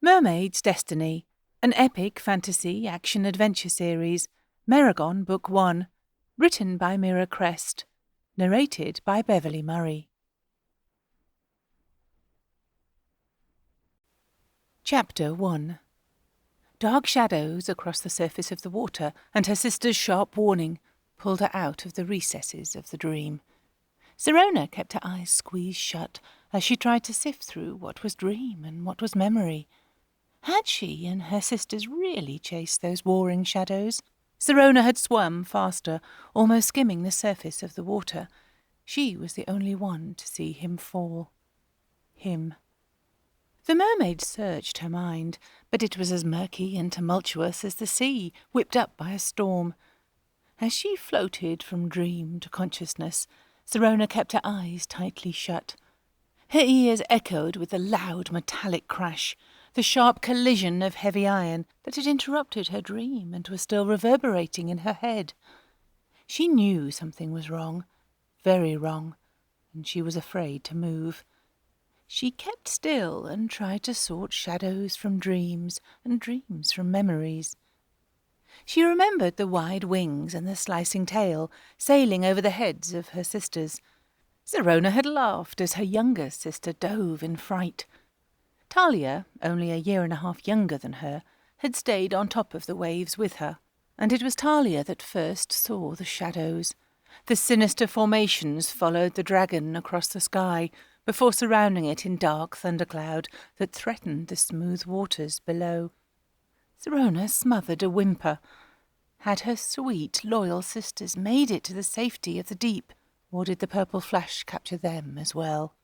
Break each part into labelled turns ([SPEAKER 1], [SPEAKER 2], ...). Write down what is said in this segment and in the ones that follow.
[SPEAKER 1] Mermaid's Destiny, an epic fantasy action-adventure series, Maragon Book 1, written by Mira Crest, narrated by Beverley Murray. Chapter 1. Dark shadows across the surface of the water, and her sister's sharp warning pulled her out of the recesses of the dream. Cirona kept her eyes squeezed shut as she tried to sift through what was dream and what was memory. Had she and her sisters really chased those warring shadows? Cirona had swum faster, almost skimming the surface of the water. She was the only one to see him fall. Him. The mermaid searched her mind, but it was as murky and tumultuous as the sea, whipped up by a storm. As she floated from dream to consciousness, Cirona kept her eyes tightly shut. Her ears echoed with the loud metallic crash, the sharp collision of heavy iron that had interrupted her dream and was still reverberating in her head. She knew something was wrong, very wrong, and she was afraid to move. She kept still and tried to sort shadows from dreams and dreams from memories. She remembered the wide wings and the slicing tail sailing over the heads of her sisters. Cirona had laughed as her younger sister dove in fright. Talia, only a year and a half younger than her, had stayed on top of the waves with her, and it was Talia that first saw the shadows. The sinister formations followed the dragon across the sky before surrounding it in dark thundercloud that threatened the smooth waters below. Cirona smothered a whimper. Had her sweet, loyal sisters made it to the safety of the deep, or did the purple flash capture them as well?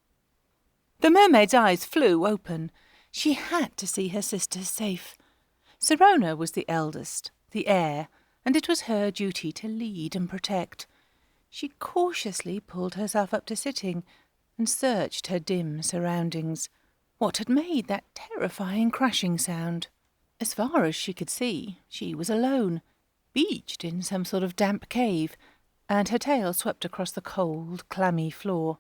[SPEAKER 1] The mermaid's eyes flew open. She had to see her sisters safe. Cirona was the eldest, the heir, and it was her duty to lead and protect. She cautiously pulled herself up to sitting and searched her dim surroundings. What had made that terrifying crashing sound? As far as she could see, she was alone, beached in some sort of damp cave, and her tail swept across the cold, clammy floor.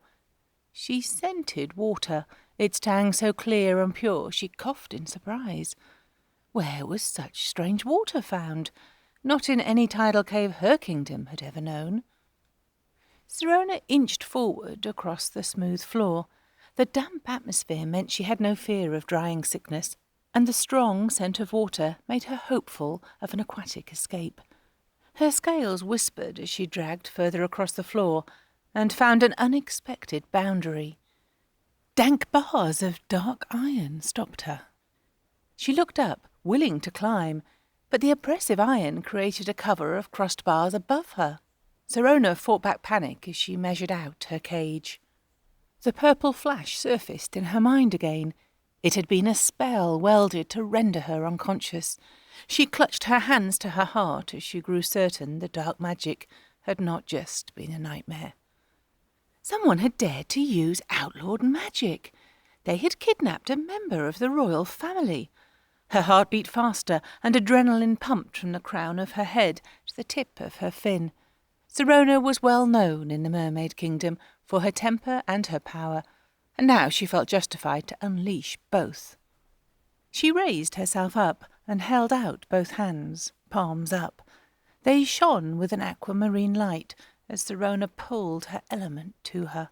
[SPEAKER 1] She scented water, its tang so clear and pure she coughed in surprise. Where was such strange water found? Not in any tidal cave her kingdom had ever known. Cirona inched forward across the smooth floor. The damp atmosphere meant she had no fear of drying sickness, and the strong scent of water made her hopeful of an aquatic escape. Her scales whispered as she dragged further across the floor, and found an unexpected boundary. Dank bars of dark iron stopped her. She looked up, willing to climb, but the oppressive iron created a cover of crossed bars above her. Cirona fought back panic as she measured out her cage. The purple flash surfaced in her mind again. It had been a spell welded to render her unconscious. She clutched her hands to her heart as she grew certain the dark magic had not just been a nightmare. Someone had dared to use outlawed magic. They had kidnapped a member of the royal family. Her heart beat faster, and adrenaline pumped from the crown of her head to the tip of her fin. Cirona was well known in the Mermaid Kingdom for her temper and her power, and now she felt justified to unleash both. She raised herself up and held out both hands, palms up. They shone with an aquamarine light as Cirona pulled her element to her.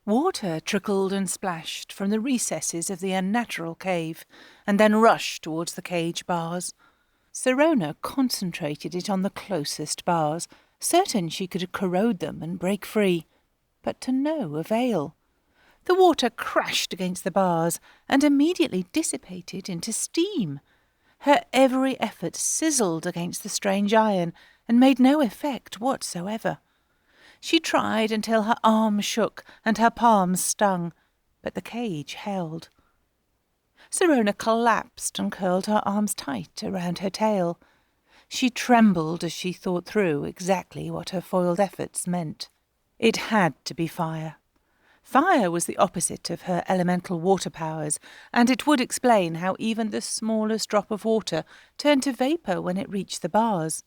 [SPEAKER 1] Water trickled and splashed from the recesses of the unnatural cave, and then rushed towards the cage bars. Cirona concentrated it on the closest bars, certain she could corrode them and break free, but to no avail. The water crashed against the bars and immediately dissipated into steam. Her every effort sizzled against the strange iron and made no effect whatsoever. She tried until her arms shook and her palms stung, but the cage held. Cirona collapsed and curled her arms tight around her tail. She trembled as she thought through exactly what her foiled efforts meant. It had to be fire. Fire was the opposite of her elemental water powers, and it would explain how even the smallest drop of water turned to vapour when it reached the bars.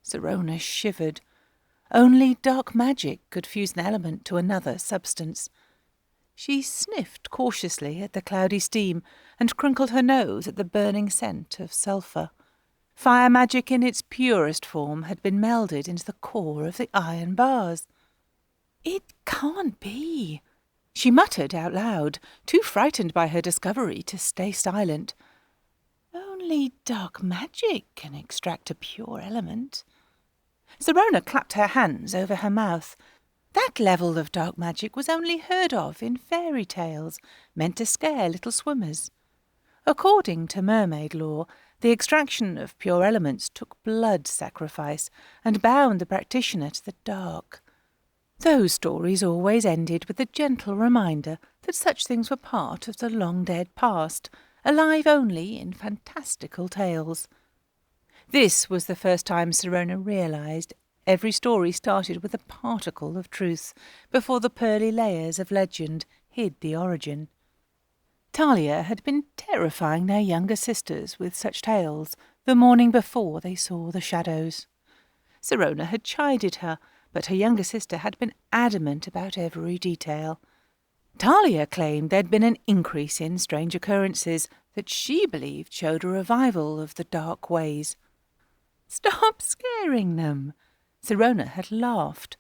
[SPEAKER 1] Cirona shivered. Only dark magic could fuse an element to another substance. She sniffed cautiously at the cloudy steam and crinkled her nose at the burning scent of sulphur. Fire magic in its purest form had been melded into the core of the iron bars. "It can't be," she muttered out loud, too frightened by her discovery to stay silent. "Only dark magic can extract a pure element." Cirona clapped her hands over her mouth. That level of dark magic was only heard of in fairy tales, meant to scare little swimmers. According to mermaid lore, the extraction of pure elements took blood sacrifice and bound the practitioner to the dark. Those stories always ended with a gentle reminder that such things were part of the long-dead past, alive only in fantastical tales. This was the first time Cirona realised every story started with a particle of truth, before the pearly layers of legend hid the origin. Talia had been terrifying their younger sisters with such tales the morning before they saw the shadows. Cirona had chided her, but her younger sister had been adamant about every detail. Talia claimed there'd been an increase in strange occurrences that she believed showed a revival of the dark ways. "Stop scaring them!" Cirona had laughed.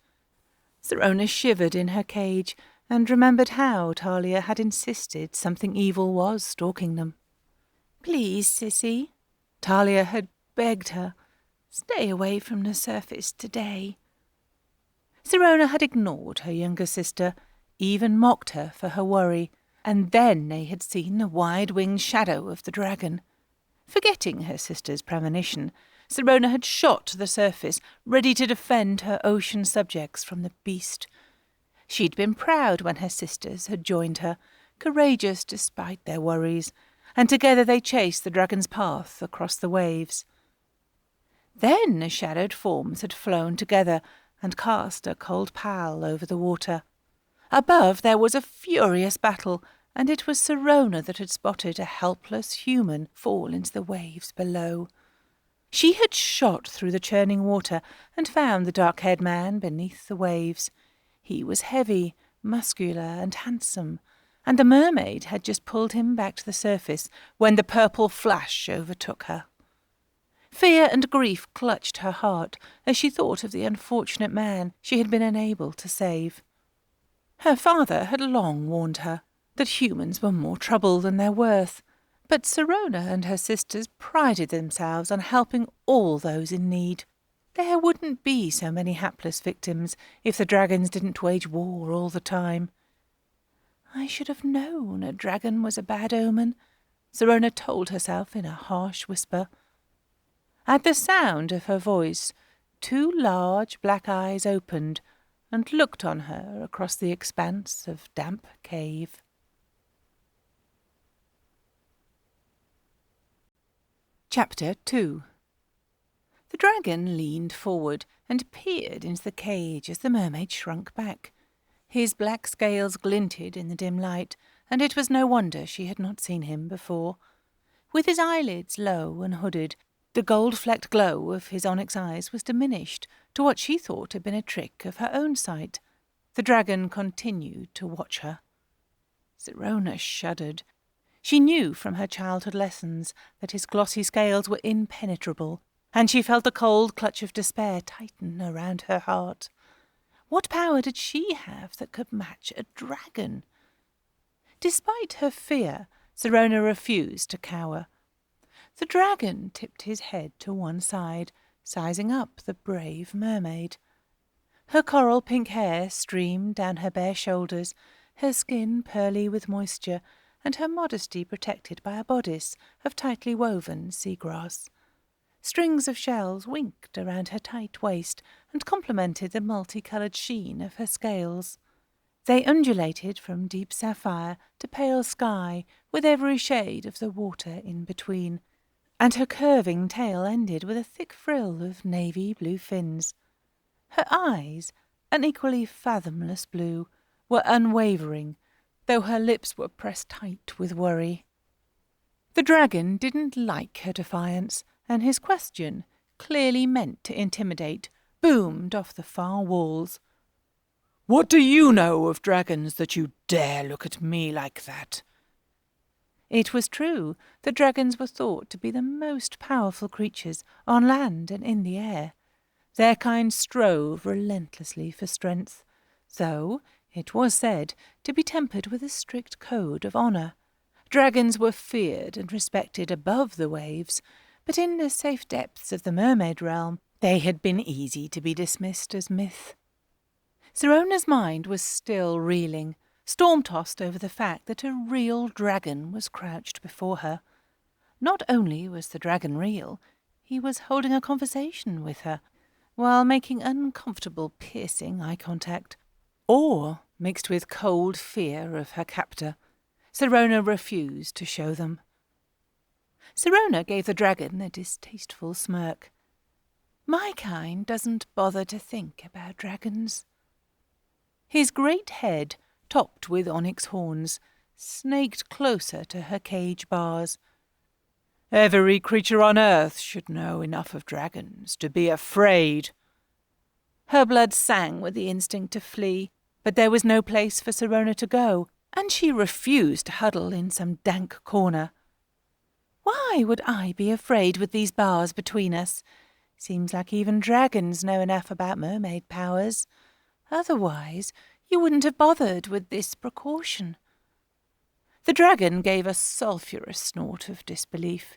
[SPEAKER 1] Cirona shivered in her cage and remembered how Talia had insisted something evil was stalking them. "Please, Sissy," Talia had begged her, "stay away from the surface today." Cirona had ignored her younger sister, even mocked her for her worry, and then they had seen the wide-winged shadow of the dragon. Forgetting her sister's premonition, Cirona had shot to the surface, ready to defend her ocean subjects from the beast. She'd been proud when her sisters had joined her, courageous despite their worries, and together they chased the dragon's path across the waves. Then the shadowed forms had flown together and cast a cold pall over the water. Above there was a furious battle, and it was Cirona that had spotted a helpless human fall into the waves below. She had shot through the churning water and found the dark-haired man beneath the waves. He was heavy, muscular, and handsome, and the mermaid had just pulled him back to the surface when the purple flash overtook her. Fear and grief clutched her heart as she thought of the unfortunate man she had been unable to save. Her father had long warned her that humans were more trouble than they're worth, but Cirona and her sisters prided themselves on helping all those in need. There wouldn't be so many hapless victims if the dragons didn't wage war all the time. "I should have known a dragon was a bad omen," Cirona told herself in a harsh whisper. At the sound of her voice, two large black eyes opened and looked on her across the expanse of damp cave. Chapter 2. The dragon leaned forward and peered into the cage as the mermaid shrunk back. His black scales glinted in the dim light, and it was no wonder she had not seen him before. With his eyelids low and hooded, the gold-flecked glow of his onyx eyes was diminished to what she thought had been a trick of her own sight. The dragon continued to watch her. Cirona shuddered. She knew from her childhood lessons that his glossy scales were impenetrable, and she felt a cold clutch of despair tighten around her heart. What power did she have that could match a dragon? Despite her fear, Cirona refused to cower. The dragon tipped his head to one side, sizing up the brave mermaid. Her coral-pink hair streamed down her bare shoulders, her skin pearly with moisture, and her modesty protected by a bodice of tightly woven seagrass. Strings of shells winked around her tight waist and complemented the multicoloured sheen of her scales. They undulated from deep sapphire to pale sky, with every shade of the water in between, and her curving tail ended with a thick frill of navy blue fins. Her eyes, an equally fathomless blue, were unwavering, though her lips were pressed tight with worry. The dragon didn't like her defiance, and his question, clearly meant to intimidate, boomed off the far walls. What do you know of dragons that you dare look at me like that?" It was true that dragons were thought to be the most powerful creatures on land and in the air. Their kind strove relentlessly for strength, though it was said to be tempered with a strict code of honour. Dragons were feared and respected above the waves, but in the safe depths of the mermaid realm they had been easy to be dismissed as myth. Cirona's mind was still reeling, storm-tossed over the fact that a real dragon was crouched before her. Not only was the dragon real, he was holding a conversation with her, while making uncomfortable, piercing eye contact. Awe mixed with cold fear of her captor. Cirona refused to show them. Cirona gave the dragon a distasteful smirk. "My kind doesn't bother to think about dragons." His great head, topped with onyx horns, snaked closer to her cage bars. "Every creature on earth should know enough of dragons to be afraid." Her blood sang with the instinct to flee, but there was no place for Cirona to go, and she refused to huddle in some dank corner. "Why would I be afraid with these bars between us? Seems like even dragons know enough about mermaid powers. Otherwise, you wouldn't have bothered with this precaution." The dragon gave a sulphurous snort of disbelief.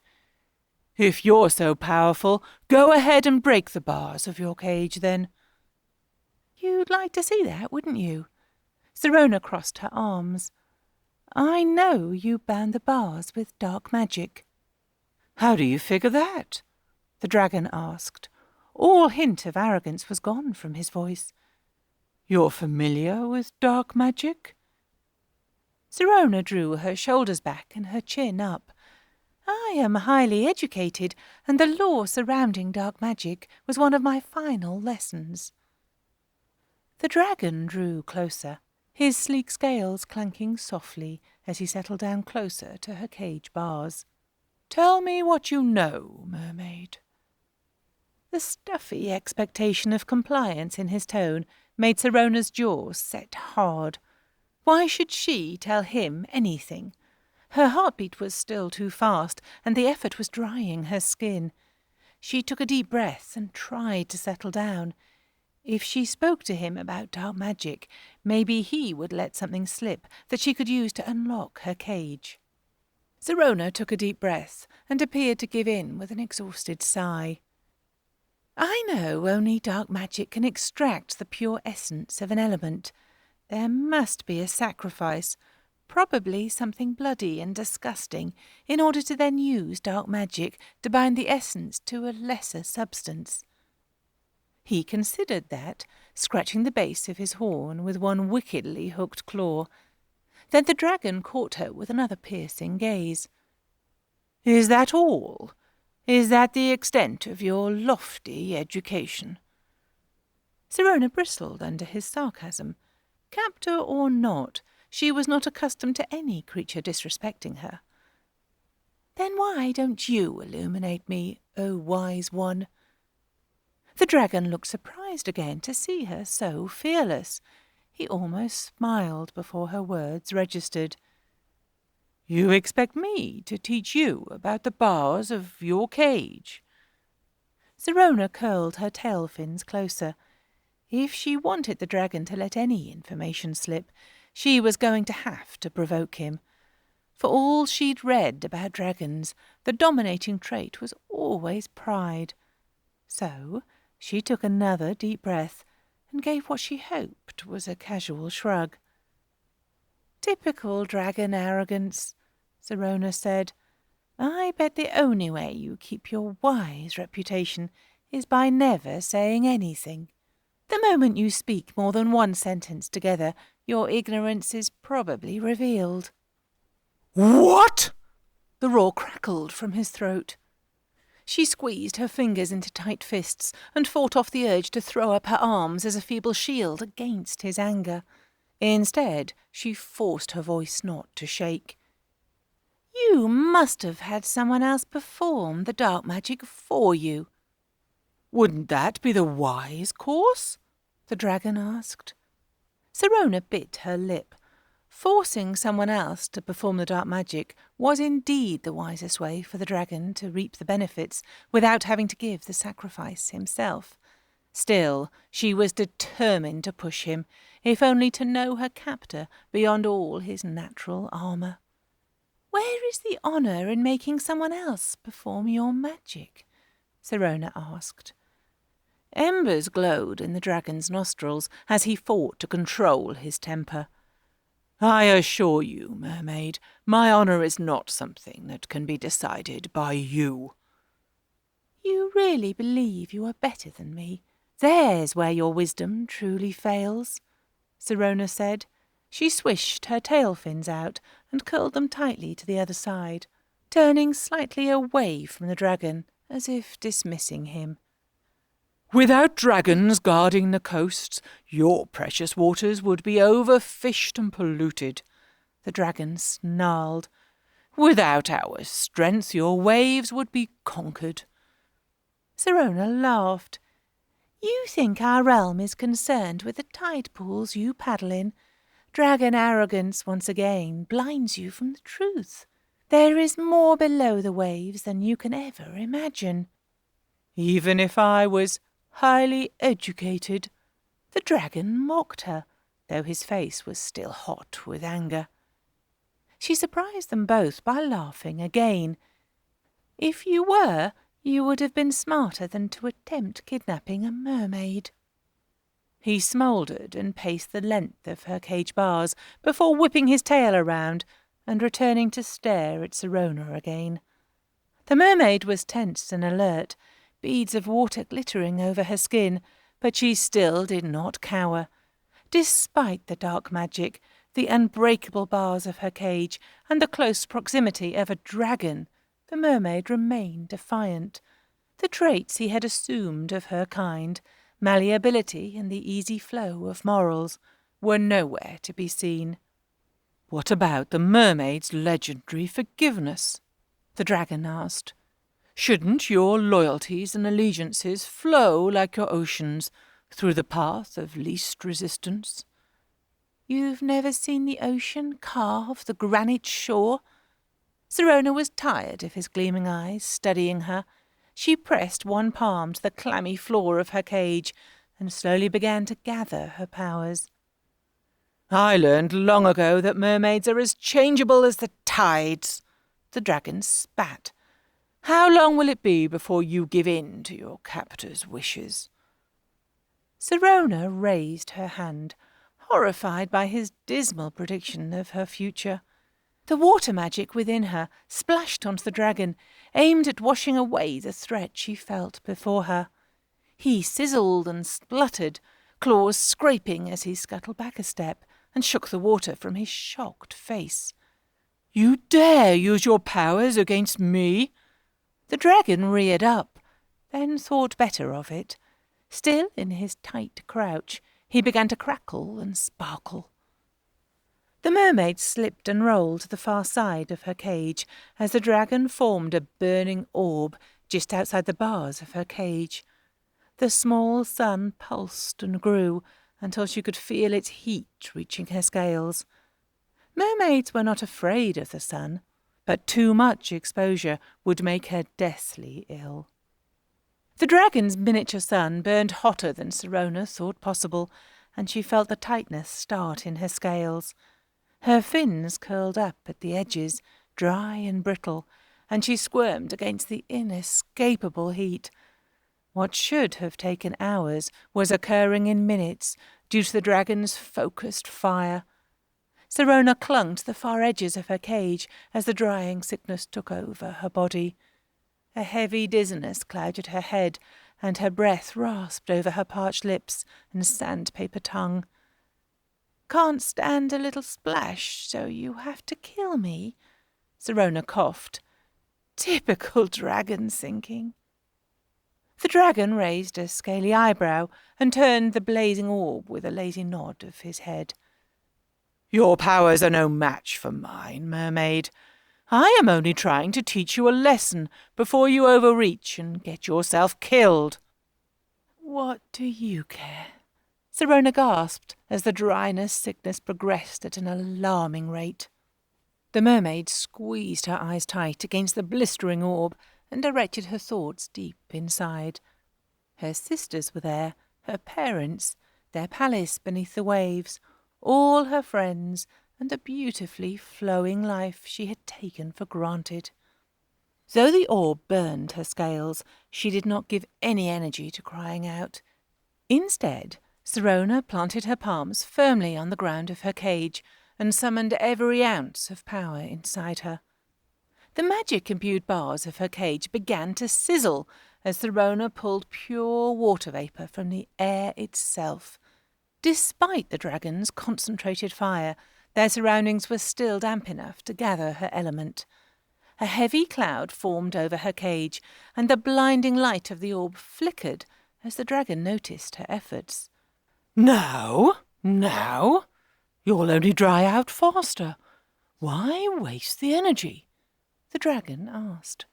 [SPEAKER 1] "If you're so powerful, go ahead and break the bars of your cage, then." "You'd like to see that, wouldn't you?" Cirona crossed her arms. "I know you bound the bars with dark magic." "How do you figure that?" the dragon asked. All hint of arrogance was gone from his voice. "You're familiar with dark magic?" Cirona drew her shoulders back and her chin up. "I am highly educated, and the law surrounding dark magic was one of my final lessons." The dragon drew closer, his sleek scales clanking softly as he settled down closer to her cage bars. "Tell me what you know, mermaid." The stuffy expectation of compliance in his tone made Cirona's jaws set hard. Why should she tell him anything? Her heartbeat was still too fast, and the effort was drying her skin. She took a deep breath and tried to settle down. If she spoke to him about dark magic, maybe he would let something slip that she could use to unlock her cage. Cirona took a deep breath and appeared to give in with an exhausted sigh. "I know only dark magic can extract the pure essence of an element. There must be a sacrifice, probably something bloody and disgusting, in order to then use dark magic to bind the essence to a lesser substance." He considered that, scratching the base of his horn with one wickedly hooked claw. Then the dragon caught her with another piercing gaze. "Is that all? Is that the extent of your lofty education?" Cirona bristled under his sarcasm. Captor or not, she was not accustomed to any creature disrespecting her. "Then why don't you illuminate me, O wise one?" The dragon looked surprised again to see her so fearless. He almost smiled before her words registered. "You expect me to teach you about the bars of your cage?" Cirona curled her tail fins closer. If she wanted the dragon to let any information slip, she was going to have to provoke him. For all she'd read about dragons, the dominating trait was always pride. So she took another deep breath and gave what she hoped was a casual shrug. "Typical dragon arrogance," Cirona said. "I bet the only way you keep your wise reputation is by never saying anything. The moment you speak more than one sentence together, your ignorance is probably revealed."
[SPEAKER 2] "What?"
[SPEAKER 1] The roar crackled from his throat. She squeezed her fingers into tight fists and fought off the urge to throw up her arms as a feeble shield against his anger. Instead, she forced her voice not to shake. "You must have had someone else perform the dark magic for you."
[SPEAKER 2] "Wouldn't that be the wise course?"
[SPEAKER 1] the dragon asked. Cirona bit her lip. Forcing someone else to perform the dark magic was indeed the wisest way for the dragon to reap the benefits without having to give the sacrifice himself. Still, she was determined to push him, if only to know her captor beyond all his natural armour. "Where is the honour in making someone else perform your magic?" Cirona asked. Embers glowed in the dragon's nostrils as he fought to control his temper. "I assure you, Mermaid, my honour is not something that can be decided by you." "You really believe you are better than me? There's where your wisdom truly fails," Cirona said. She swished her tail fins out and curled them tightly to the other side, turning slightly away from the dragon, as if dismissing him. "Without dragons guarding the coasts, your precious waters would be overfished and polluted," the dragon snarled. "Without our strength, your waves would be conquered." Cirona laughed. "You think our realm is concerned with the tide pools you paddle in? Dragon arrogance once again blinds you from the truth. There is more below the waves than you can ever imagine." "Even if I was highly educated?" The dragon mocked her, though his face was still hot with anger. She surprised them both by laughing again. "If you were, you would have been smarter than to attempt kidnapping a mermaid." He smouldered and paced the length of her cage bars before whipping his tail around and returning to stare at Cirona again. The mermaid was tense and alert, beads of water glittering over her skin, but she still did not cower. Despite the dark magic, the unbreakable bars of her cage, and the close proximity of a dragon, the mermaid remained defiant. The traits he had assumed of her kind, malleability and the easy flow of morals, were nowhere to be seen. "What about the mermaid's legendary forgiveness?" the dragon asked. "Shouldn't your loyalties and allegiances flow like your oceans, through the path of least resistance?" "You've never seen the ocean carve the granite shore?" Cirona was tired of his gleaming eyes studying her. She pressed one palm to the clammy floor of her cage and slowly began to gather her powers. "I learned long ago that mermaids are as changeable as the tides," the dragon spat. "How long will it be before you give in to your captor's wishes?" Cirona raised her hand, horrified by his dismal prediction of her future. The water magic within her splashed onto the dragon, aimed at washing away the threat she felt before her. He sizzled and spluttered, claws scraping as he scuttled back a step and shook the water from his shocked face. "You dare use your powers against me?" The dragon reared up, then thought better of it. Still in his tight crouch, he began to crackle and sparkle. The mermaid slipped and rolled to the far side of her cage as the dragon formed a burning orb just outside the bars of her cage. The small sun pulsed and grew until she could feel its heat reaching her scales. Mermaids were not afraid of the sun, but too much exposure would make her deathly ill. The dragon's miniature sun burned hotter than Cirona thought possible, and she felt the tightness start in her scales. Her fins curled up at the edges, dry and brittle, and she squirmed against the inescapable heat. What should have taken hours was occurring in minutes due to the dragon's focused fire. Cirona clung to the far edges of her cage as the drying sickness took over her body. A heavy dizziness clouded her head, and her breath rasped over her parched lips and sandpaper tongue. "Can't stand a little splash, so you have to kill me?" Cirona coughed. "Typical dragon thinking." The dragon raised a scaly eyebrow and turned the blazing orb with a lazy nod of his head. "Your powers are no match for mine, mermaid. I am only trying to teach you a lesson before you overreach and get yourself killed." "What do you care?" Cirona gasped as the dryness sickness progressed at an alarming rate. The mermaid squeezed her eyes tight against the blistering orb and directed her thoughts deep inside. Her sisters were there, her parents, their palace beneath the waves, all her friends, and the beautifully flowing life she had taken for granted. Though the orb burned her scales, she did not give any energy to crying out. Instead, Cirona planted her palms firmly on the ground of her cage and summoned every ounce of power inside her. The magic-imbued bars of her cage began to sizzle as Cirona pulled pure water vapour from the air itself. Despite the dragon's concentrated fire, their surroundings were still damp enough to gather her element. A heavy cloud formed over her cage, and the blinding light of the orb flickered as the dragon noticed her efforts.
[SPEAKER 2] Now, you'll only dry out faster. Why waste the energy?
[SPEAKER 1] The dragon asked.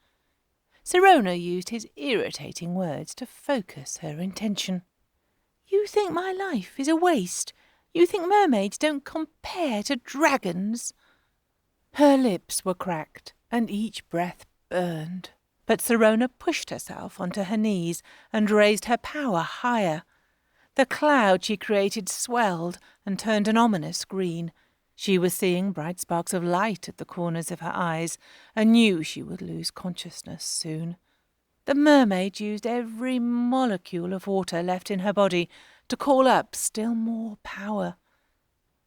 [SPEAKER 1] Cirona used his irritating words to focus her intention. You think my life is a waste? You think mermaids don't compare to dragons? Her lips were cracked, and each breath burned. But Cirona pushed herself onto her knees and raised her power higher. The cloud she created swelled and turned an ominous green. She was seeing bright sparks of light at the corners of her eyes and knew she would lose consciousness soon. The mermaid used every molecule of water left in her body to call up still more power.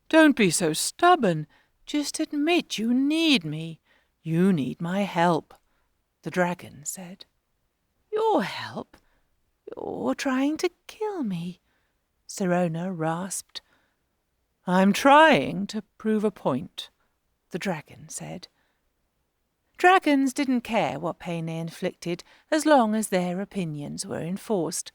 [SPEAKER 2] Don't be so stubborn. Just admit you need me. You need my help, the dragon said.
[SPEAKER 1] Your help? You're trying to kill me, Cirona rasped.
[SPEAKER 2] I'm trying to prove a point, the dragon said.
[SPEAKER 1] Dragons didn't care what pain they inflicted as long as their opinions were enforced.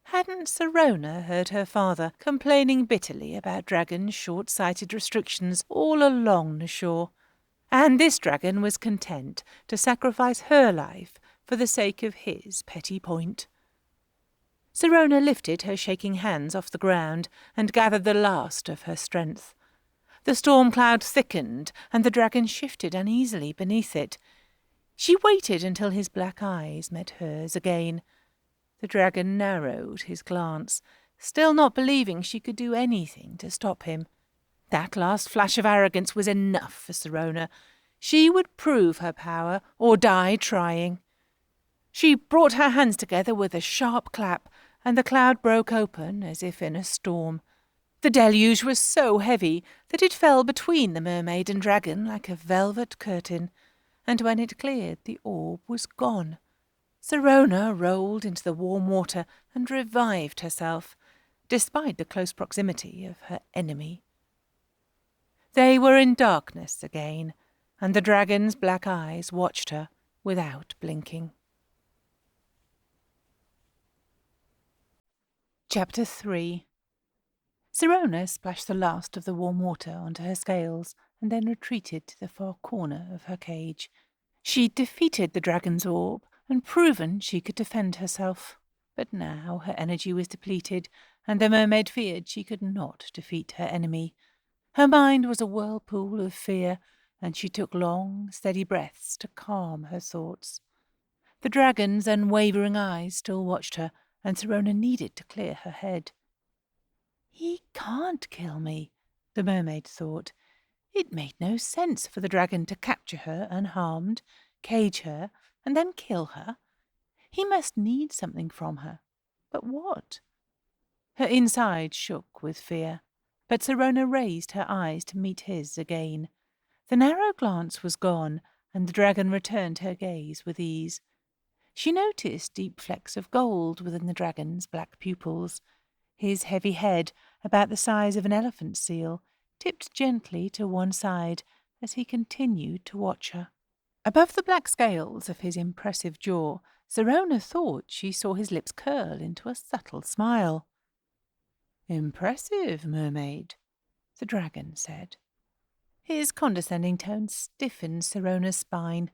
[SPEAKER 1] Hadn't Cirona heard her father complaining bitterly about dragons' short-sighted restrictions all along the shore? And this dragon was content to sacrifice her life for the sake of his petty point. Cirona lifted her shaking hands off the ground and gathered the last of her strength. The storm cloud thickened, and the dragon shifted uneasily beneath it. She waited until his black eyes met hers again. The dragon narrowed his glance, still not believing she could do anything to stop him. That last flash of arrogance was enough for Cirona. She would prove her power or die trying. She brought her hands together with a sharp clap, and the cloud broke open as if in a storm. The deluge was so heavy that it fell between the mermaid and dragon like a velvet curtain, and when it cleared the orb was gone. Cirona rolled into the warm water and revived herself, despite the close proximity of her enemy. They were in darkness again, and the dragon's black eyes watched her without blinking. Chapter 3. Cirona splashed the last of the warm water onto her scales and then retreated to the far corner of her cage. She'd defeated the dragon's orb and proven she could defend herself. But now her energy was depleted, and the mermaid feared she could not defeat her enemy. Her mind was a whirlpool of fear, and she took long, steady breaths to calm her thoughts. The dragon's unwavering eyes still watched her, and Cirona needed to clear her head. He can't kill me, the mermaid thought. It made no sense for the dragon to capture her unharmed, cage her, and then kill her. He must need something from her. But what? Her insides shook with fear, but Cirona raised her eyes to meet his again. The narrow glance was gone, and the dragon returned her gaze with ease. She noticed deep flecks of gold within the dragon's black pupils. His heavy head, about the size of an elephant seal, tipped gently to one side as he continued to watch her. Above the black scales of his impressive jaw, Cirona thought she saw his lips curl into a subtle smile. "Impressive, mermaid," the dragon said. His condescending tone stiffened Cirona's spine.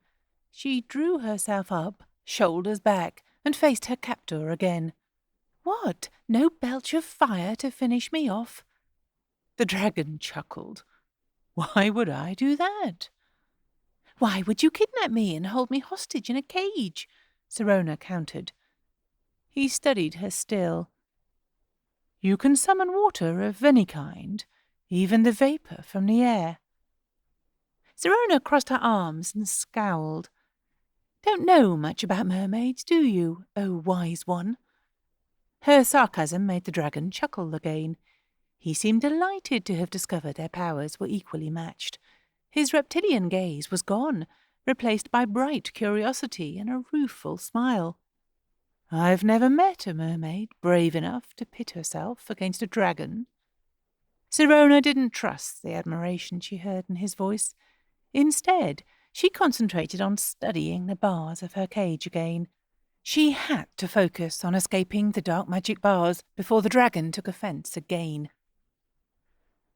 [SPEAKER 1] She drew herself up, shoulders back, and faced her captor again. What? No belch of fire to finish me off?
[SPEAKER 2] The dragon chuckled. Why would I do that?
[SPEAKER 1] Why would you kidnap me and hold me hostage in a cage? Cirona countered.
[SPEAKER 2] He studied her still. You can summon water of any kind, even the vapour from the air.
[SPEAKER 1] Cirona crossed her arms and scowled. Don't know much about mermaids, do you, oh wise one? Her sarcasm made the dragon chuckle again. He seemed delighted to have discovered their powers were equally matched. His reptilian gaze was gone, replaced by bright curiosity and a rueful smile.
[SPEAKER 2] I've never met a mermaid brave enough to pit herself against a dragon.
[SPEAKER 1] Cirona didn't trust the admiration she heard in his voice. Instead, she concentrated on studying the bars of her cage again. She had to focus on escaping the dark magic bars before the dragon took offence again.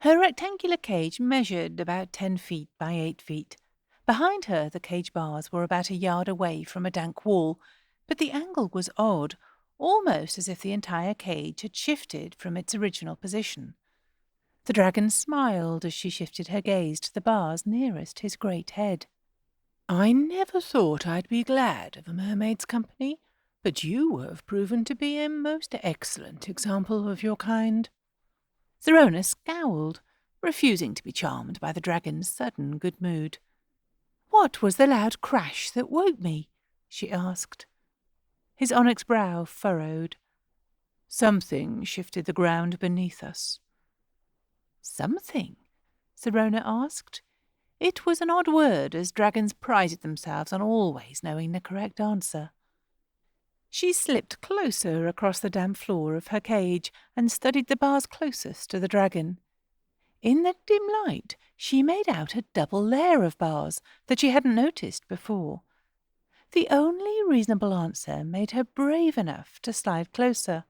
[SPEAKER 1] Her rectangular cage measured about 10 feet by 8 feet. Behind her, the cage bars were about a yard away from a dank wall, but the angle was odd, almost as if the entire cage had shifted from its original position. The dragon smiled as she shifted her gaze to the bars nearest his great head.
[SPEAKER 2] I never thought I'd be glad of a mermaid's company, but you have proven to be a most excellent example of your kind.
[SPEAKER 1] Cirona scowled, refusing to be charmed by the dragon's sudden good mood. What was the loud crash that woke me? She asked. His onyx brow furrowed.
[SPEAKER 2] Something shifted the ground beneath us.
[SPEAKER 1] Something? Cirona asked. It was an odd word, as dragons prided themselves on always knowing the correct answer. She slipped closer across the damp floor of her cage and studied the bars closest to the dragon. In the dim light, she made out a double layer of bars that she hadn't noticed before. The only reasonable answer made her brave enough to slide closer.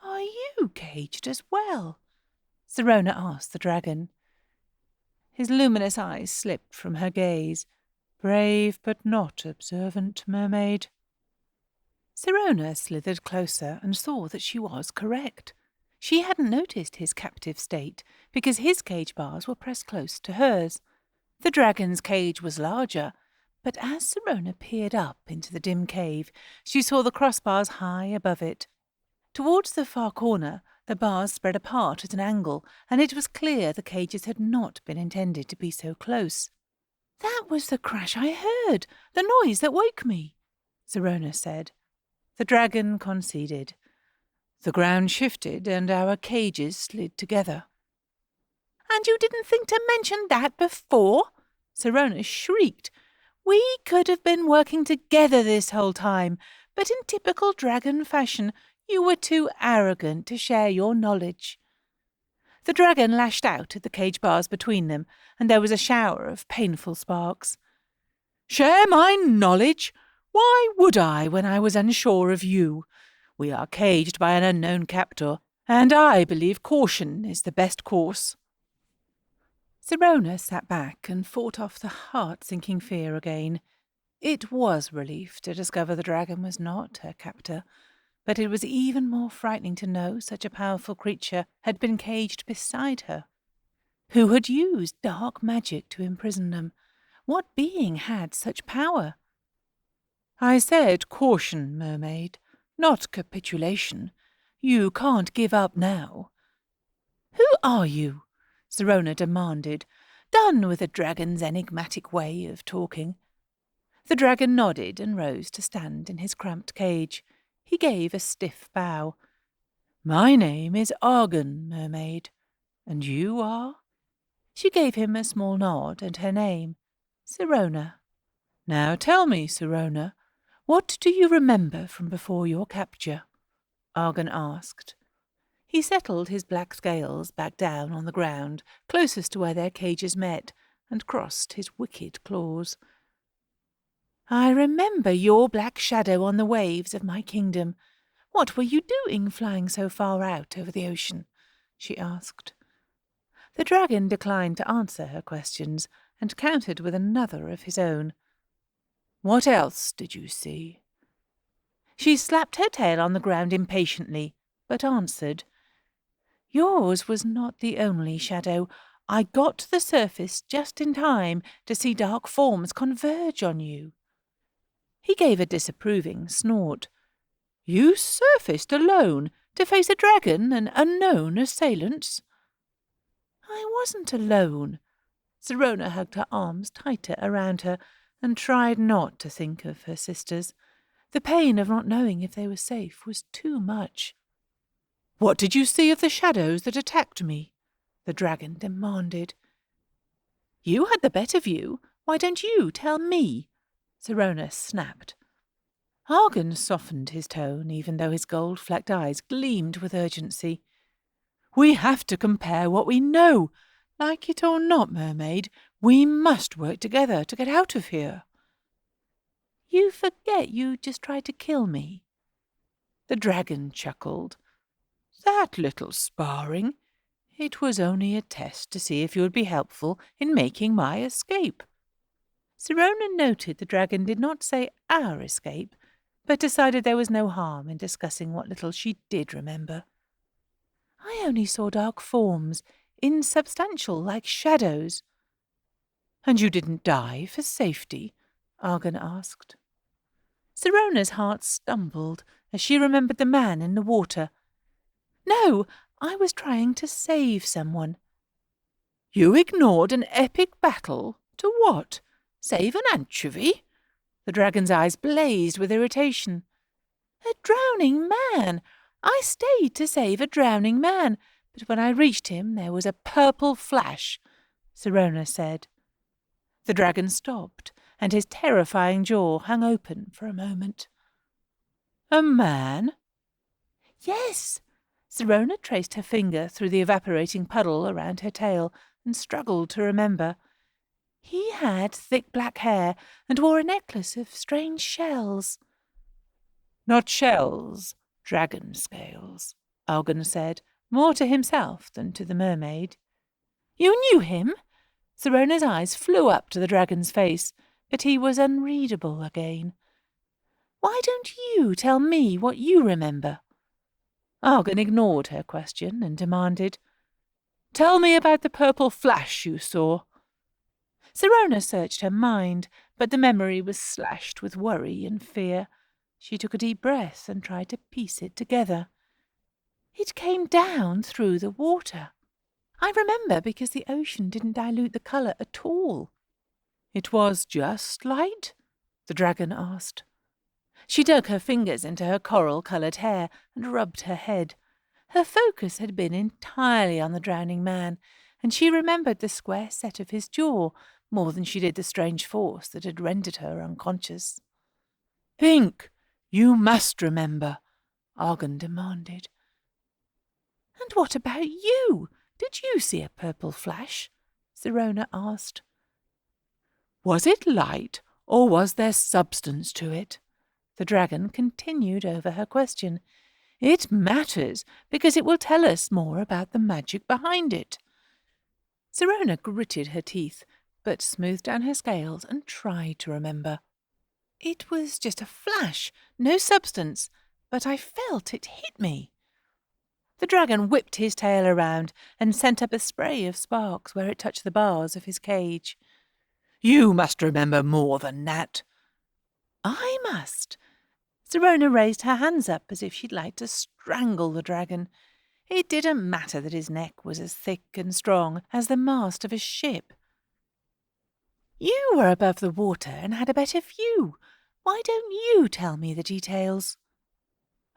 [SPEAKER 1] "Are you caged as well?" Cirona asked the dragon. His luminous eyes slipped from her gaze.
[SPEAKER 2] Brave but not observant, mermaid.
[SPEAKER 1] Cirona slithered closer and saw that she was correct. She hadn't noticed his captive state, because his cage bars were pressed close to hers. The dragon's cage was larger, but as Cirona peered up into the dim cave, she saw the crossbars high above it. Towards the far corner, the bars spread apart at an angle, and it was clear the cages had not been intended to be so close. "That was the crash I heard, the noise that woke me," Cirona said.
[SPEAKER 2] The dragon conceded. The ground shifted and our cages slid together.
[SPEAKER 1] "And you didn't think to mention that before?" Cirona shrieked. "We could have been working together this whole time, but in typical dragon fashion, you were too arrogant to share your knowledge." The dragon lashed out at the cage bars between them, and there was a shower of painful sparks.
[SPEAKER 2] "Share my knowledge? Why would I when I was unsure of you? We are caged by an unknown captor, and I believe caution is the best course."
[SPEAKER 1] Cirona sat back and fought off the heart-sinking fear again. It was relief to discover the dragon was not her captor, but it was even more frightening to know such a powerful creature had been caged beside her. Who had used dark magic to imprison them? What being had such power?
[SPEAKER 2] "I said caution, mermaid, not capitulation. You can't give up now."
[SPEAKER 1] "Who are you?" Cirona demanded, done with the dragon's enigmatic way of talking. The dragon nodded and rose to stand in his cramped cage. He gave a stiff bow.
[SPEAKER 2] "My name is Argun, mermaid. And you are?"
[SPEAKER 1] She gave him a small nod and her name. "Cirona."
[SPEAKER 2] "Now tell me, Cirona, what do you remember from before your capture?"
[SPEAKER 1] Argun asked. He settled his black scales back down on the ground, closest to where their cages met, and crossed his wicked claws. "I remember your black shadow on the waves of my kingdom. What were you doing flying so far out over the ocean?" she asked. The dragon declined to answer her questions, and countered with another of his own.
[SPEAKER 2] "What else did you see?"
[SPEAKER 1] She slapped her tail on the ground impatiently, but answered, "Yours was not the only shadow. I got to the surface just in time to see dark forms converge on you." He gave a disapproving snort. "You surfaced alone to face a dragon and unknown assailants?" "I wasn't alone." Cirona hugged her arms tighter around her and tried not to think of her sisters. The pain of not knowing if they were safe was too much. "What did you see of the shadows that attacked me?" the dragon demanded. "You had the better view. Why don't you tell me?" Cirona snapped. Argun softened his tone, even though his gold-flecked eyes gleamed with urgency. "We have to compare what we know. Like it or not, Mermaid, we must work together to get out of here." "You forget you just tried to kill me." The dragon chuckled. "That little sparring. It was only a test to see if you would be helpful in making my escape." Cirona noted the dragon did not say our escape, but decided there was no harm in discussing what little she did remember. "I only saw dark forms, insubstantial like shadows." "And you didn't die for safety?" Argun asked. Cirona's heart stumbled as she remembered the man in the water. "No, I was trying to save someone." "You ignored an epic battle? To what? Save an anchovy?" The dragon's eyes blazed with irritation. "A drowning man! I stayed to save a drowning man, but when I reached him there was a purple flash," Cirona said. The dragon stopped, and his terrifying jaw hung open for a moment. "A man?" "Yes." Cirona traced her finger through the evaporating puddle around her tail and struggled to remember. "He had thick black hair and wore a necklace of strange shells." "Not shells, dragon scales," Argun said, more to himself than to the mermaid. "You knew him?" Cirona's eyes flew up to the dragon's face, but he was unreadable again. "Why don't you tell me what you remember?" Argun ignored her question and demanded, "Tell me about the purple flash you saw." Cirona searched her mind, but the memory was slashed with worry and fear. She took a deep breath and tried to piece it together. "It came down through the water. I remember because the ocean didn't dilute the colour at all." "It was just light?" the dragon asked. She dug her fingers into her coral-coloured hair and rubbed her head. Her focus had been entirely on the drowning man, and she remembered the square set of his jaw more than she did the strange force that had rendered her unconscious. "Think! You must remember," Argun demanded. "And what about you? Did you see a purple flash?" Cirona asked. "Was it light, or was there substance to it?" The dragon continued over her question. "It matters, because it will tell us more about the magic behind it." Cirona gritted her teeth, but smoothed down her scales and tried to remember. "It was just a flash, no substance, but I felt it hit me." The dragon whipped his tail around and sent up a spray of sparks where it touched the bars of his cage. "You must remember more than that." "I must." Cirona raised her hands up as if she'd like to strangle the dragon. It didn't matter that his neck was as thick and strong as the mast of a ship. "You were above the water and had a better view. Why don't you tell me the details?"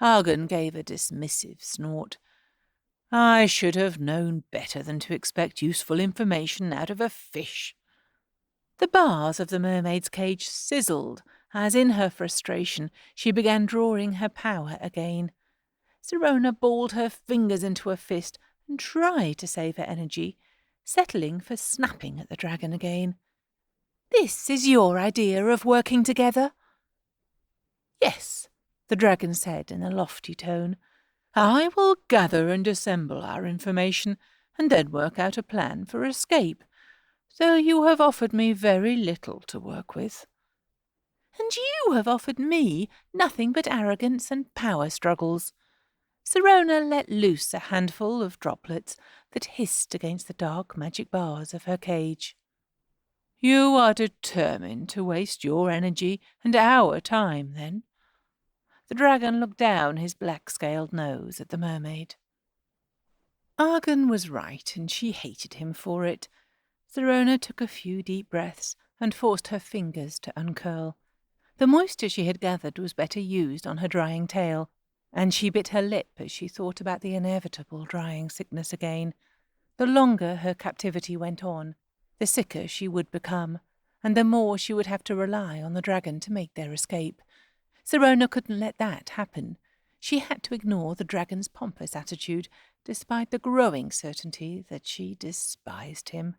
[SPEAKER 1] Argun gave a dismissive snort. "I should have known better than to expect useful information out of a fish." The bars of the mermaid's cage sizzled as, in her frustration, she began drawing her power again. Cirona balled her fingers into a fist and tried to save her energy, settling for snapping at the dragon again. "This is your idea of working together?" "Yes," the dragon said in a lofty tone. "I will gather and assemble our information and then work out a plan for escape, though you have offered me very little to work with." And you have offered me nothing but arrogance and power struggles." Cirona let loose a handful of droplets that hissed against the dark magic bars of her cage.
[SPEAKER 2] "You are determined to waste your energy and our time, then?" The dragon looked down his black-scaled nose at the mermaid. Argun was right, and she hated him for it. Cirona took a few deep breaths and forced her fingers to uncurl. The moisture she had gathered was better used on her drying tail, and she bit her lip as she thought about the inevitable drying sickness again. The longer her captivity went on, the sicker she would become, and the more she would have to rely on the dragon to make their escape. Cirona couldn't let that happen. She had to ignore the dragon's pompous attitude, despite the growing certainty that she despised him.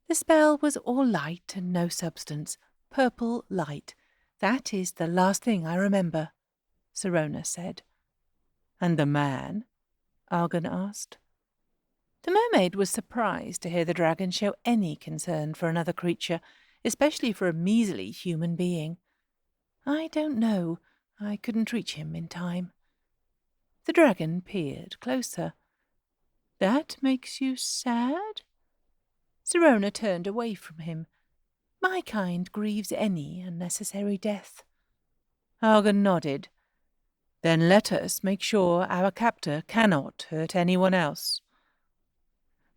[SPEAKER 2] The spell was all light and no substance, purple light. "That is the last thing I remember," Cirona said. "And the man?" Argun asked. The mermaid was surprised to hear the dragon show any concern for another creature, especially for a measly human being. "I don't know. I couldn't reach him in time." The dragon peered closer. "That makes you sad?" Cirona turned away from him. "My kind grieves any unnecessary death." Argun nodded. "Then let us make sure our captor cannot hurt anyone else."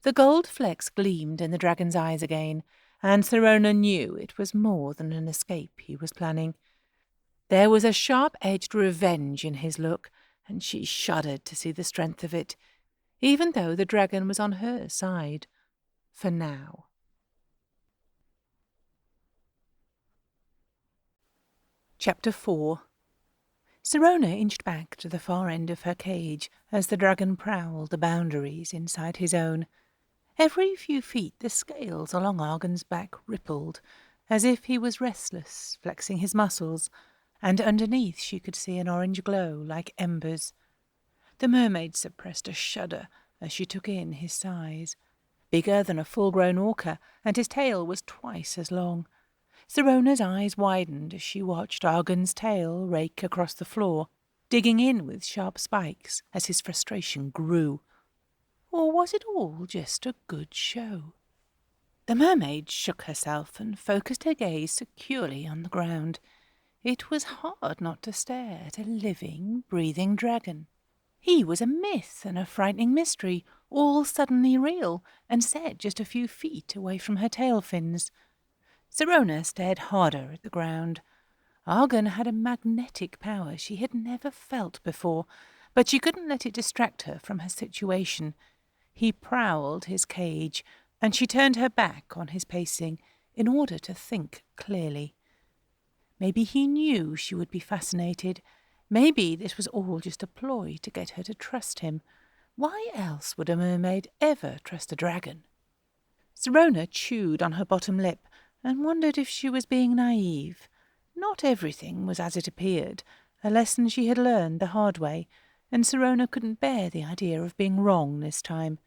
[SPEAKER 2] The gold flecks gleamed in the dragon's eyes again, and Cirona knew it was more than an escape he was planning. There was a sharp-edged revenge in his look, and she shuddered to see the strength of it, even though the dragon was on her side. For now. Chapter 4. Cirona inched back to the far end of her cage as the dragon prowled the boundaries inside his own. Every few feet the scales along Argun's back rippled, as if he was restless, flexing his muscles, and underneath she could see an orange glow like embers. The mermaid suppressed a shudder as she took in his size. Bigger than a full-grown orca, and his tail was twice as long. Cirona's eyes widened as she watched Argun's tail rake across the floor, digging in with sharp spikes as his frustration grew. Or was it all just a good show? The mermaid shook herself and focused her gaze securely on the ground. It was hard not to stare at a living, breathing dragon. He was a myth and a frightening mystery, all suddenly real, and set just a few feet away from her tail fins. Cirona stared harder at the ground. Argun had a magnetic power she had never felt before, but she couldn't let it distract her from her situation. He prowled his cage, and she turned her back on his pacing in order to think clearly. Maybe he knew she would be fascinated. Maybe this was all just a ploy to get her to trust him. Why else would a mermaid ever trust a dragon? Cirona chewed on her bottom lip and wondered if she was being naive. Not everything was as it appeared, a lesson she had learned the hard way, and Cirona couldn't bear the idea of being wrong this time.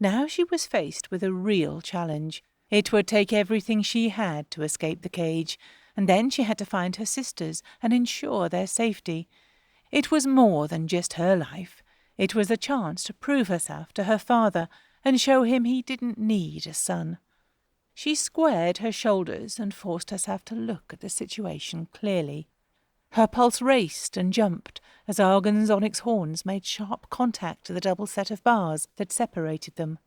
[SPEAKER 2] Now she was faced with a real challenge. It would take everything she had to escape the cage, and then she had to find her sisters and ensure their safety. It was more than just her life. It was a chance to prove herself to her father and show him he didn't need a son. She squared her shoulders and forced herself to look at the situation clearly. Her pulse raced and jumped as Argun's onyx horns made sharp contact to the double set of bars that separated them.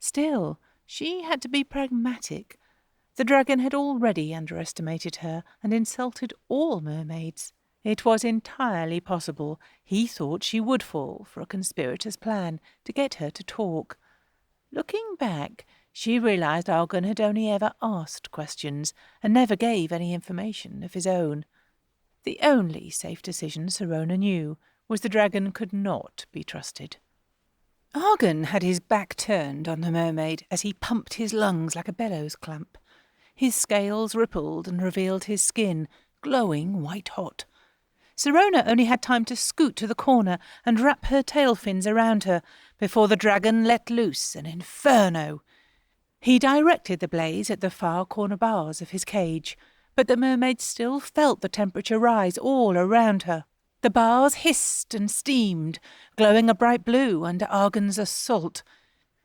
[SPEAKER 2] Still, she had to be pragmatic. The dragon had already underestimated her and insulted all mermaids. It was entirely possible he thought she would fall for a conspirator's plan to get her to talk. Looking back, she realized Argun had only ever asked questions and never gave any information of his own. The only safe decision Cirona knew was the dragon could not be trusted. Argun had his back turned on the mermaid as he pumped his lungs like a bellows clamp. His scales rippled and revealed his skin, glowing white-hot. Cirona only had time to scoot to the corner and wrap her tail fins around her before the dragon let loose an inferno. He directed the blaze at the far corner bars of his cage, but the mermaid still felt the temperature rise all around her. The bars hissed and steamed, glowing a bright blue under Argun's assault.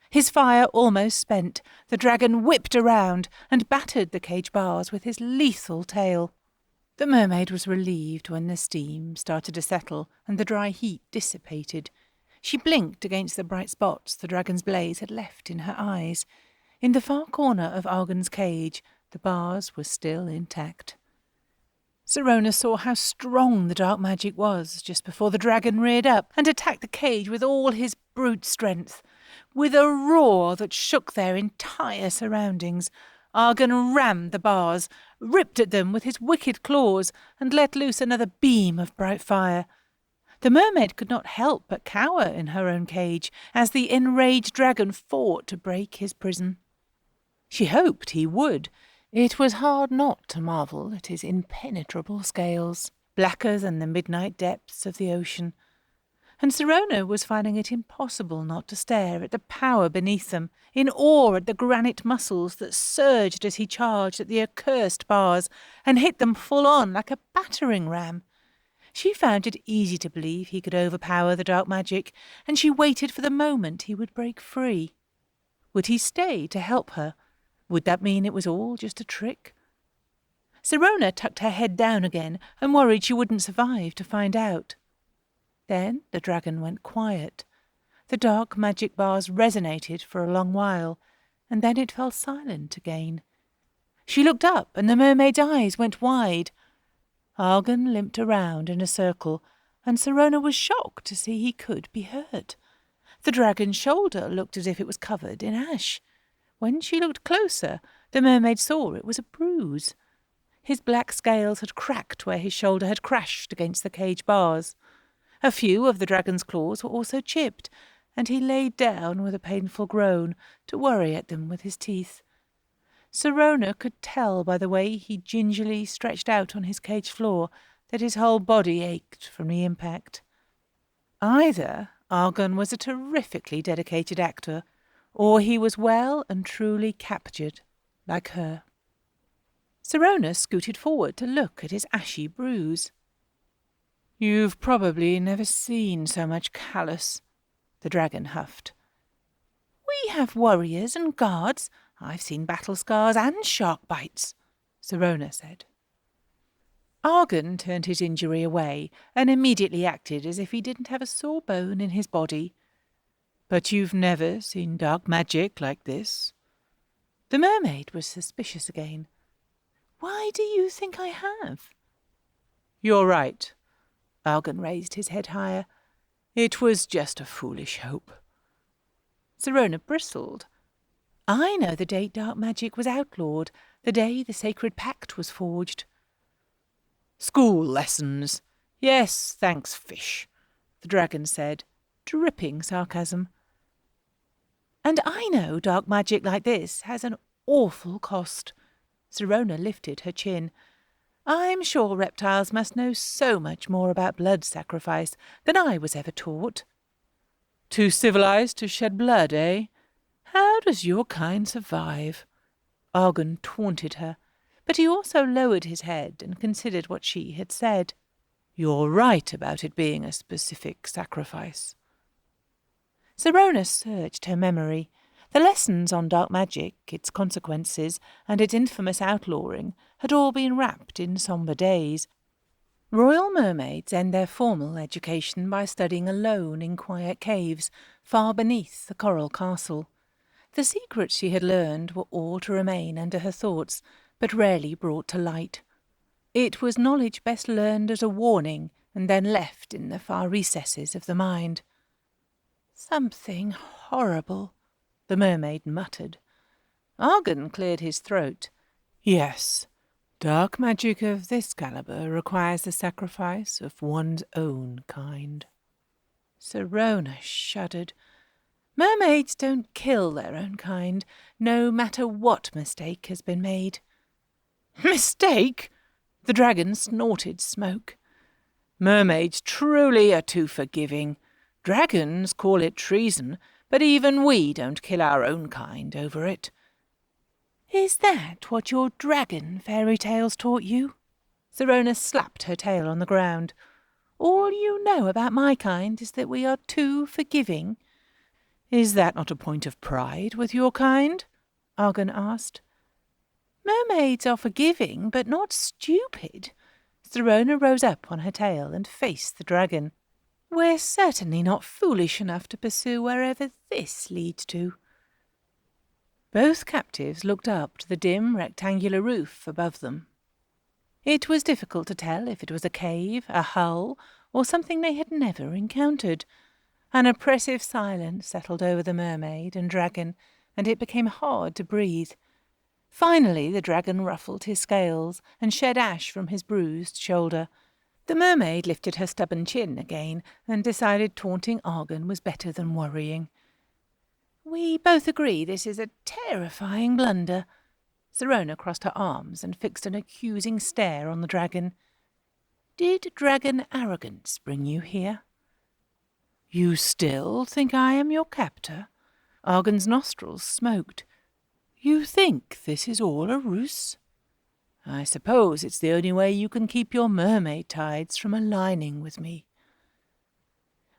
[SPEAKER 2] His fire almost spent, the dragon whipped around and battered the cage bars with his lethal tail. The mermaid was relieved when the steam started to settle and the dry heat dissipated. She blinked against the bright spots the dragon's blaze had left in her eyes. In the far corner of Argun's cage, the bars were still intact. Cirona saw how strong the dark magic was just before the dragon reared up and attacked the cage with all his brute strength. With a roar that shook their entire surroundings, Argun rammed the bars, ripped at them with his wicked claws, and let loose another beam of bright fire. The mermaid could not help but cower in her own cage as the enraged dragon fought to break his prison. She hoped he would. It was hard not to marvel at his impenetrable scales, blacker than the midnight depths of the ocean. And Cirona was finding it impossible not to stare at the power beneath them, in awe at the granite muscles that surged as he charged at the accursed bars and hit them full on like a battering ram. She found it easy to believe he could overpower the dark magic, and she waited for the moment he would break free. Would he stay to help her? Would that mean it was all just a trick? Cirona tucked her head down again and worried she wouldn't survive to find out. Then the dragon went quiet. The dark magic bars resonated for a long while, and then it fell silent again. She looked up, and the mermaid's eyes went wide. Argun limped around in a circle, and Cirona was shocked to see he could be hurt. The dragon's shoulder looked as if it was covered in ash. When she looked closer, the mermaid saw it was a bruise. His black scales had cracked where his shoulder had crashed against the cage bars. A few of the dragon's claws were also chipped, and he laid down with a painful groan to worry at them with his teeth. Cirona could tell by the way he gingerly stretched out on his cage floor that his whole body ached from the impact. Either Argun was a terrifically dedicated actor, or he was well and truly captured, like her. Cirona scooted forward to look at his ashy bruise. "You've probably never seen so much callus," the dragon huffed. "We have warriors and guards. I've seen battle scars and shark bites," Cirona said. Argun turned his injury away and immediately acted as if he didn't have a sore bone in his body. "But you've never seen dark magic like this?" The mermaid was suspicious again. "Why do you think I have?" "You're right." Argun raised his head higher. "It was just a foolish hope." Cirona bristled. "I know the day dark magic was outlawed, the day the sacred pact was forged." "School lessons. Yes, thanks, fish," the dragon said, dripping sarcasm. "And I know dark magic like this has an awful cost." Cirona lifted her chin. "I'm sure reptiles must know so much more about blood sacrifice than I was ever taught." "Too civilized to shed blood, eh? How does your kind survive?" Argun taunted her, but he also lowered his head and considered what she had said. "You're right about it being a specific sacrifice." Cirona searched her memory. The lessons on dark magic, its consequences, and its infamous outlawing had all been wrapped in sombre days. Royal mermaids end their formal education by studying alone in quiet caves far beneath the coral castle. The secrets she had learned were all to remain under her thoughts, but rarely brought to light. It was knowledge best learned as a warning and then left in the far recesses of the mind. "Something horrible," the mermaid muttered. Argun cleared his throat. "Yes, dark magic of this caliber requires the sacrifice of one's own kind." Cirona shuddered. Mermaids don't kill their own kind, no matter what mistake has been made. "Mistake?" The dragon snorted smoke. "Mermaids truly are too forgiving. Dragons call it treason, but even we don't kill our own kind over it." Is that what your dragon fairy tales taught you? Cirona slapped her tail on the ground. All you know about my kind is that we are too forgiving.
[SPEAKER 1] Is that not a point of pride with your kind? Argun asked.
[SPEAKER 2] Mermaids are forgiving, but not stupid. Cirona rose up on her tail and faced the dragon. We're certainly not foolish enough to pursue wherever this leads to.
[SPEAKER 1] Both captives looked up to the dim rectangular roof above them. It was difficult to tell if it was a cave, a hull, or something they had never encountered. An oppressive silence settled over the mermaid and dragon, and it became hard to breathe. Finally the dragon ruffled his scales and shed ash from his bruised shoulder. The mermaid lifted her stubborn chin again and decided taunting Argun was better than worrying.
[SPEAKER 2] We both agree this is a terrifying blunder. Cirona crossed her arms and fixed an accusing stare on the dragon. Did dragon arrogance bring you here?
[SPEAKER 1] You still think I am your captor? Argun's nostrils smoked. You think this is all a ruse? I suppose it's the only way you can keep your mermaid tides from aligning with me.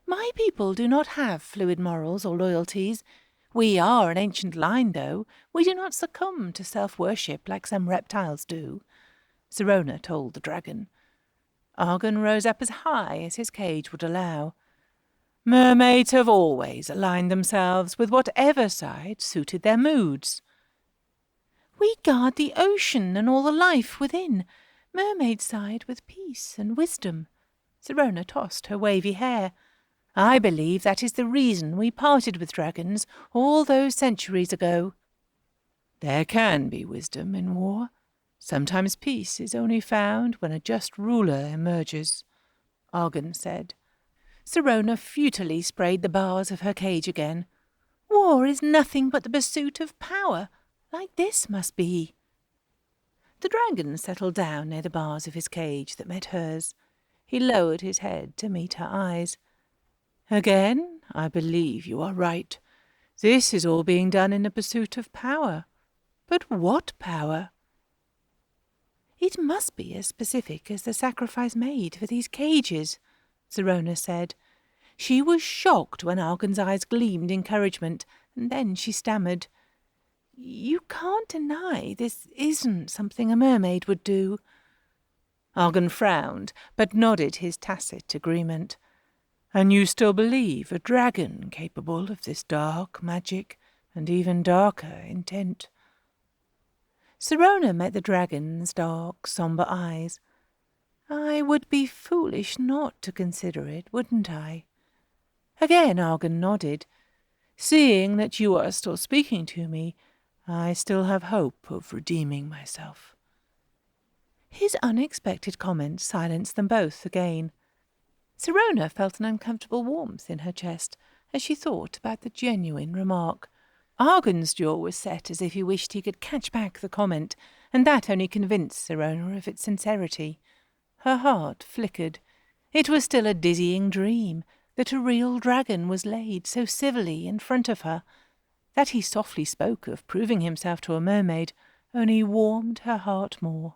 [SPEAKER 2] My people do not have fluid morals or loyalties. We are an ancient line, though. We do not succumb to self-worship like some reptiles do, Cirona told the dragon.
[SPEAKER 1] Argun rose up as high as his cage would allow. Mermaids have always aligned themselves with whatever side suited their moods.
[SPEAKER 2] We guard the ocean and all the life within, mermaid side with peace and wisdom. Cirona tossed her wavy hair. I believe that is the reason we parted with dragons all those centuries ago.
[SPEAKER 1] There can be wisdom in war. Sometimes peace is only found when a just ruler emerges, Argun said.
[SPEAKER 2] Cirona futilely sprayed the bars of her cage again. War is nothing but the pursuit of power, like this must be. The dragon settled down near the bars of his cage that met hers. He lowered his head to meet her eyes.
[SPEAKER 1] Again, I believe you are right. This is all being done in the pursuit of power. But what power?
[SPEAKER 2] It must be as specific as the sacrifice made for these cages, Cirona said. She was shocked when Argun's eyes gleamed encouragement, and then she stammered. You can't deny this isn't something a mermaid would do.
[SPEAKER 1] Argun frowned, but nodded his tacit agreement. And you still believe a dragon capable of this dark magic and even darker intent?
[SPEAKER 2] Cirona met the dragon's dark, sombre eyes. I would be foolish not to consider it, wouldn't I?
[SPEAKER 1] Again Argun nodded. Seeing that you are still speaking to me, I still have hope of redeeming myself.
[SPEAKER 2] His unexpected comment silenced them both again. Cirona felt an uncomfortable warmth in her chest as she thought about the genuine remark. Argun's jaw was set as if he wished he could catch back the comment, and that only convinced Cirona of its sincerity. Her heart flickered. It was still a dizzying dream that a real dragon was laid so civilly in front of her. That he softly spoke of proving himself to a mermaid only warmed her heart more.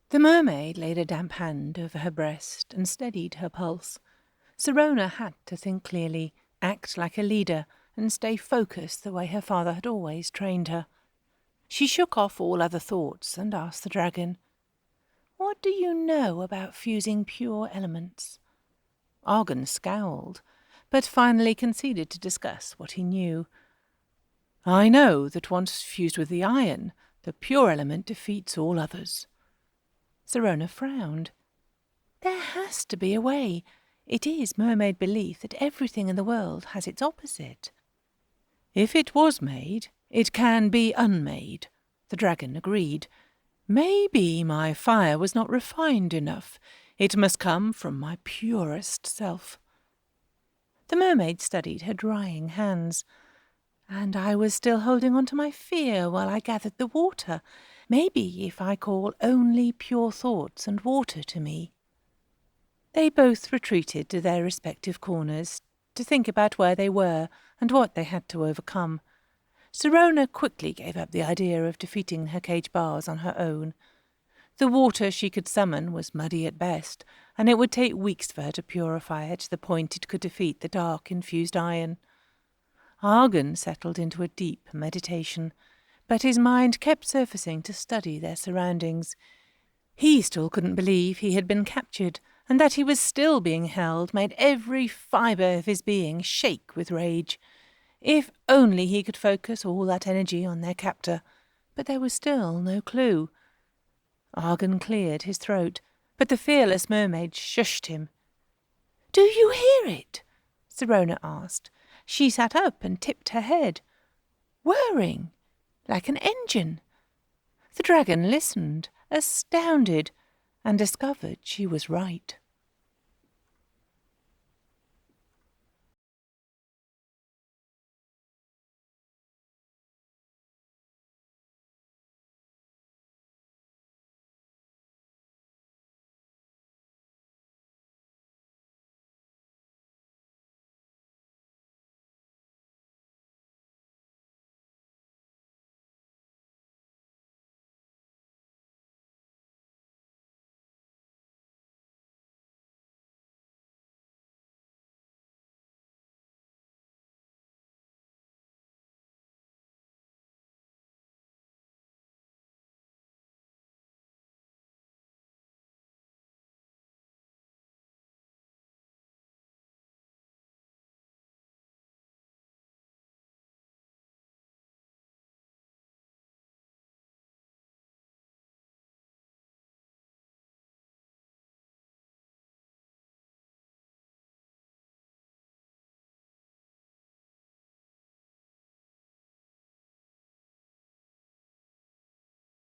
[SPEAKER 2] The mermaid laid a damp hand over her breast and steadied her pulse. Cirona had to think clearly, act like a leader, and stay focused the way her father had always trained her. She shook off all other thoughts and asked the dragon, What do you know about fusing pure elements? Argun scowled, but finally conceded to discuss what he knew.
[SPEAKER 1] I know that once fused with the iron, the pure element defeats all others.
[SPEAKER 2] Cirona frowned. There has to be a way. It is mermaid belief that everything in the world has its opposite.
[SPEAKER 1] If it was made, it can be unmade, the dragon agreed. Maybe my fire was not refined enough. It must come from my purest self.
[SPEAKER 2] The mermaid studied her drying hands. And I was still holding on to my fear while I gathered the water. Maybe if I call only pure thoughts and water to me. They both retreated to their respective corners to think about where they were and what they had to overcome. Cirona quickly gave up the idea of defeating her cage bars on her own. The water she could summon was muddy at best, and it would take weeks for her to purify it to the point it could defeat the dark-infused iron. Argun settled into a deep meditation, but his mind kept surfacing to study their surroundings. He still couldn't believe he had been captured, and that he was still being held made every fibre of his being shake with rage. If only he could focus all that energy on their captor, but there was still no clue. Argun cleared his throat, but the fearless mermaid shushed him. "Do you hear it?" Cirona asked. She sat up and tipped her head. "Whirring, like an engine." The dragon listened, astounded, and discovered she was right.